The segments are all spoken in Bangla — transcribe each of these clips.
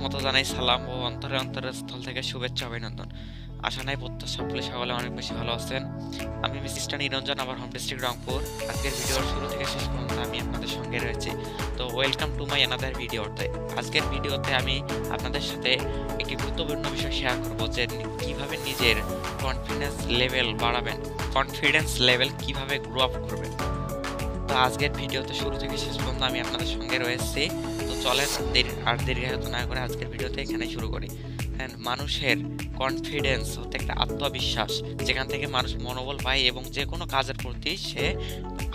মতো জানাই সালাম ও অন্তরে অন্তরের স্থল থেকে শুভেচ্ছা অভিনন্দন। আশা নাই প্রত্যাশা সকলে সকলে অনেক বেশি ভালো আছেন। আমি মিস্টার নিরঞ্জন, আমার হোম ডিস্ট্রিক্ট রংপুর। আজকের ভিডিওর শুরু থেকে শেষ পর্যন্ত আমি আপনাদের সঙ্গে রয়েছি। তো ওয়েলকাম টু মাই অ্যানাদার ভিডিওতে। আজকের ভিডিওতে আমি আপনাদের সাথে একটি গুরুত্বপূর্ণ বিষয় শেয়ার করব, যে কিভাবে নিজের কনফিডেন্স লেভেল বাড়াবেন, কনফিডেন্স লেভেল কিভাবে গ্রো আপ করবেন। তো আজকের ভিডিওতে শুরু থেকে শেষ পর্যন্ত আমি আপনাদের সঙ্গে রয়েছি। তো চলেন আর দীর্ঘায়িত না করে আজকের ভিডিওতে এখানে শুরু করি। মানুষের কনফিডেন্স হতে একটা আত্মবিশ্বাস, যেখান থেকে মানুষ মনোবল পায় এবং যে কোনো কাজের প্রতি সে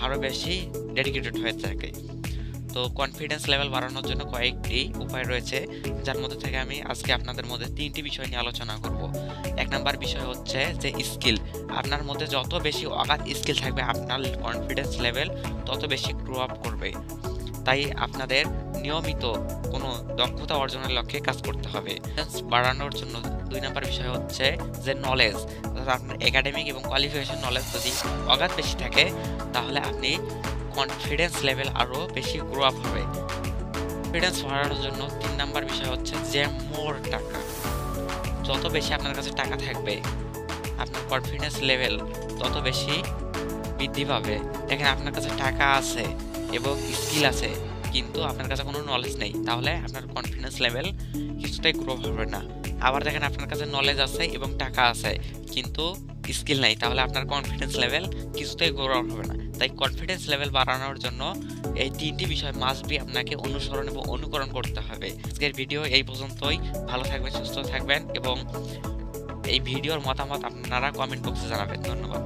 আরো বেশি ডেডিকেটেড হয়ে থাকে। তো কনফিডেন্স লেভেল বাড়ানোর জন্য কয়েকটি উপায় রয়েছে, যার মধ্যে থেকে আমি আজকে আপনাদের মধ্যে তিনটি বিষয় নিয়ে আলোচনা করব। এক নাম্বার বিষয় হচ্ছে যে স্কিল। আপনার মধ্যে যত বেশি অগাধ স্কিল থাকবে, আপনার কনফিডেন্স লেভেল তত বেশি গ্রো আপ করবে। তাই আপনাদের নিয়মিত কোনো দক্ষতা অর্জনের লক্ষ্যে কাজ করতে হবে। বাড়ানোর জন্য দুই নাম্বার বিষয় হচ্ছে যে নলেজ, অর্থাৎ আপনার একাডেমিক এবং কোয়ালিফিকেশন নলেজ যদি অগাধ বেশি থাকে, তাহলে আপনি কনফিডেন্স লেভেল আরও বেশি গ্রো আপ হবে। কনফিডেন্স বাড়ানোর জন্য তিন নাম্বার বিষয় হচ্ছে যে মোর টাকা। যত বেশি আপনার কাছে টাকা থাকবে, আপনার কনফিডেন্স লেভেল তত বেশি বৃদ্ধি পাবে। দেখেন, আপনার কাছে টাকা আছে এবং স্কিল আছে, কিন্তু আপনার কাছে কোনো নলেজ নেই, তাহলে আপনার কনফিডেন্স লেভেল কিছুটাই গ্রো হবে না। আবার দেখেন, আপনার কাছে নলেজ আছে এবং টাকা আছে, কিন্তু স্কিল নাই, তাহলে আপনার কনফিডেন্স লেভেল কিছুতেই গ্রো হবে না। তাই কনফিডেন্স লেভেল বাড়ানোর জন্য এই তিনটি বিষয় মাস্ট বি আপনাকে অনুসরণ এবং অনুকরণ করতে হবে। আজকের ভিডিও এই পর্যন্তই। ভালো থাকবেন, সুস্থ থাকবেন এবং এই ভিডিওর মতামত আপনারা কমেন্ট বক্সে জানাবেন। ধন্যবাদ।